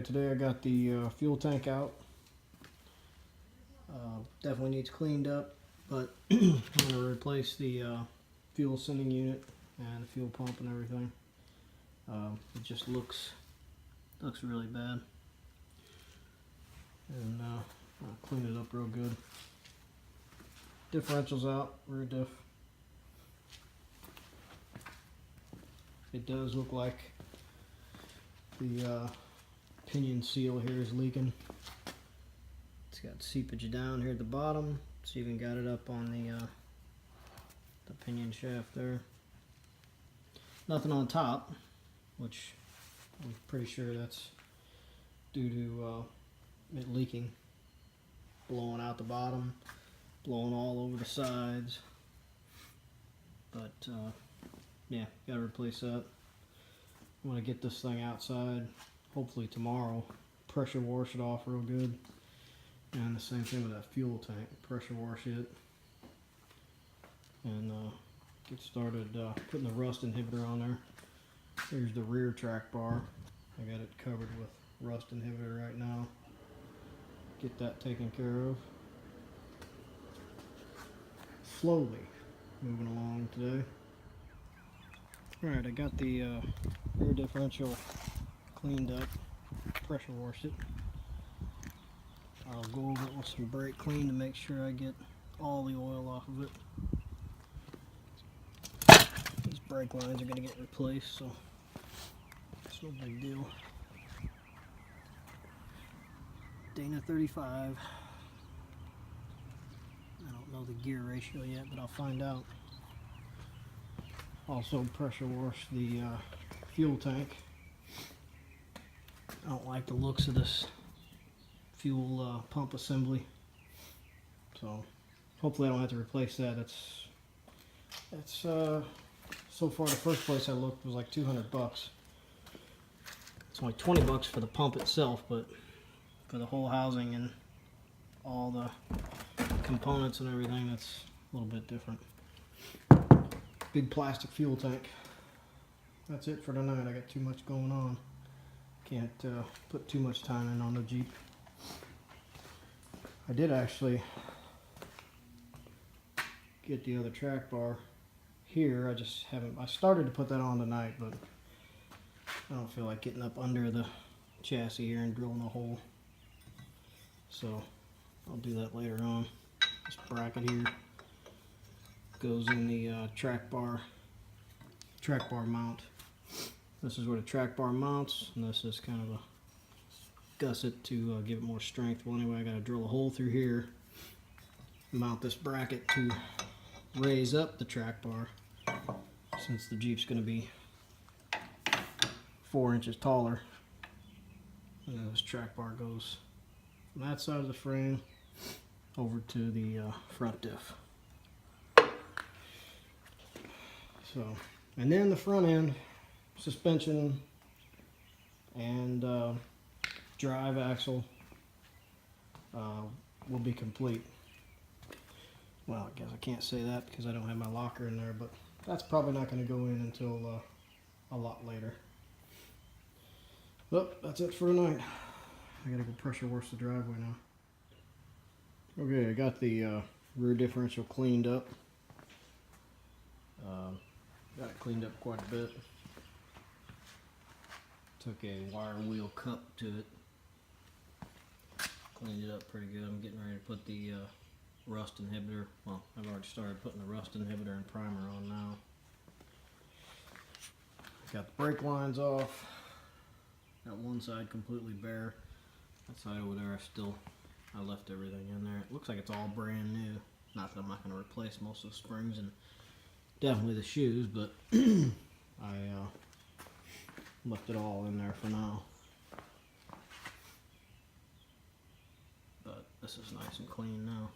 Okay, today I got the fuel tank out. Definitely needs cleaned up, but I'm going to replace the fuel sending unit and the fuel pump and everything. It just looks really bad, and I'll clean it up real good. Differential's out, rear diff. It does look like the pinion seal here is leaking. It's got seepage down here at the bottom. It's even got it up on the pinion shaft there. Nothing on top, which I'm pretty sure that's due to it leaking, blowing out the bottom, blowing all over the sides. But yeah, gotta replace that. I'm gonna get this thing outside, hopefully tomorrow. Pressure wash it off real good. And the same thing with that fuel tank. Pressure wash it. And get started putting the rust inhibitor on there. Here's the rear track bar. I got it covered with rust inhibitor right now. Get that taken care of. Slowly moving along today. Alright, I got the rear differential cleaned up, pressure washed it. I'll go over it with some brake clean to make sure I get all the oil off of it. These brake lines are going to get replaced, so it's no big deal. Dana 35. I don't know the gear ratio yet, but I'll find out. Also pressure wash the fuel tank. I don't like the looks of this fuel pump assembly, so hopefully I don't have to replace that. That's so far the first place I looked was like $200. It's only $20 for the pump itself, but for the whole housing and all the components and everything, that's a little bit different. Big plastic fuel tank. That's it for tonight. I got too much going on. Can't put too much time in on the Jeep. I did actually get the other track bar here. I just haven't. I started to put that on tonight, but I don't feel like getting up under the chassis here and drilling a hole. So I'll do that later on. This bracket here goes in the track bar mount. This is where the track bar mounts, and this is kind of a gusset to give it more strength. Well, anyway, I got to drill a hole through here, mount this bracket to raise up the track bar, since the Jeep's going to be 4 inches taller. And then this track bar goes from that side of the frame over to the front diff. So, and then the front end suspension and drive axle will be complete. Well, I guess I can't say that because I don't have my locker in there, but that's probably not going to go in until a lot later. Well, that's it for tonight. I gotta go pressure wash the driveway now. Okay, I got the rear differential cleaned up. Got it cleaned up quite a bit. Took a wire wheel cup to it. Cleaned it up pretty good. I'm getting ready to put the rust inhibitor. Well, I've already started putting the rust inhibitor and primer on now. Got the brake lines off. Got one side completely bare. That side over there, I left everything in there. It looks like it's all brand new. Not that I'm not going to replace most of the springs and definitely the shoes, but I left it all in there for now. But this is nice and clean now.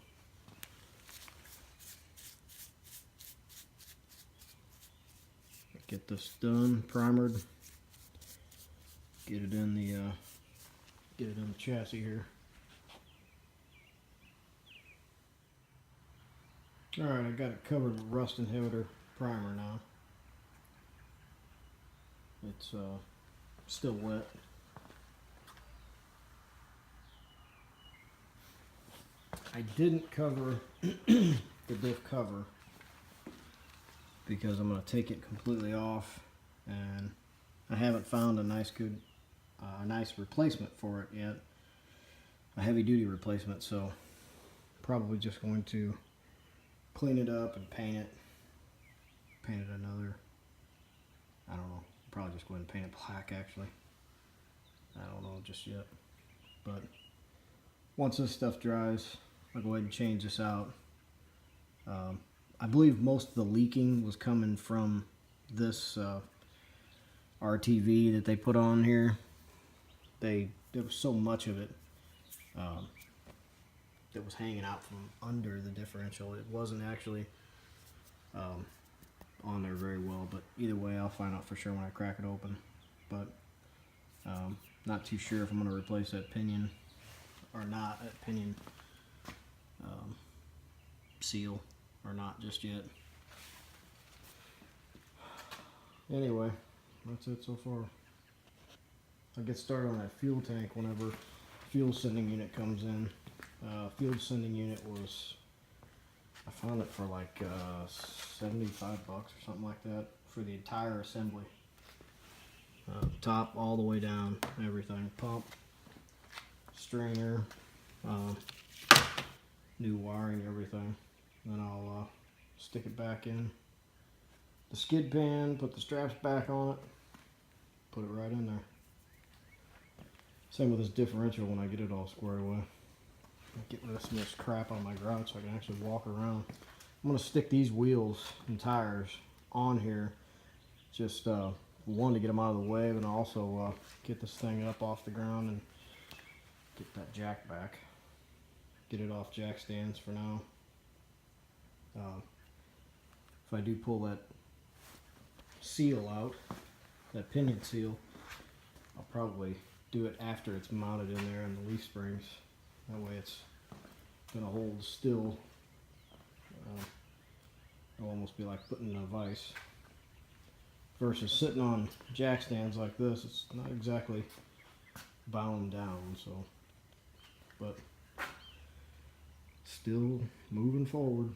Get this done, primered. Get it in the chassis here. Alright, I got it covered with rust inhibitor primer now. It's still wet. I didn't cover the diff cover because I'm going to take it completely off, and I haven't found a nice replacement for it yet, a heavy duty replacement. So probably just going to clean it up and paint it another, I don't know, probably just go ahead and paint it black actually. I don't know just yet, but once this stuff dries, I'll go ahead and change this out. I believe most of the leaking was coming from this RTV that they put on here. There was so much of it that was hanging out from under the differential. It wasn't actually on there very well, but either way I'll find out for sure when I crack it open. But not too sure if I'm going to replace that pinion or not, that pinion seal or not just yet. Anyway, that's it so far. I'll get started on that fuel tank whenever fuel sending unit comes in. Fuel sending unit was, I found it for like $75 or something like that for the entire assembly. Top all the way down, everything. Pump, strainer, new wiring, everything. Then I'll stick it back in the skid pan, put the straps back on it, put it right in there. Same with this differential when I get it all squared away. Get rid of some of this crap on my garage so I can actually walk around. I'm going to stick these wheels and tires on here, just one, to get them out of the way, but also get this thing up off the ground and get that jack back. Get it off jack stands for now. If I do pull that seal out, that pinion seal, I'll probably do it after it's mounted in there in the leaf springs. That way it's going to hold still. It'll almost be like putting in a vise. Versus sitting on jack stands like this, it's not exactly bound down, so, but still moving forward.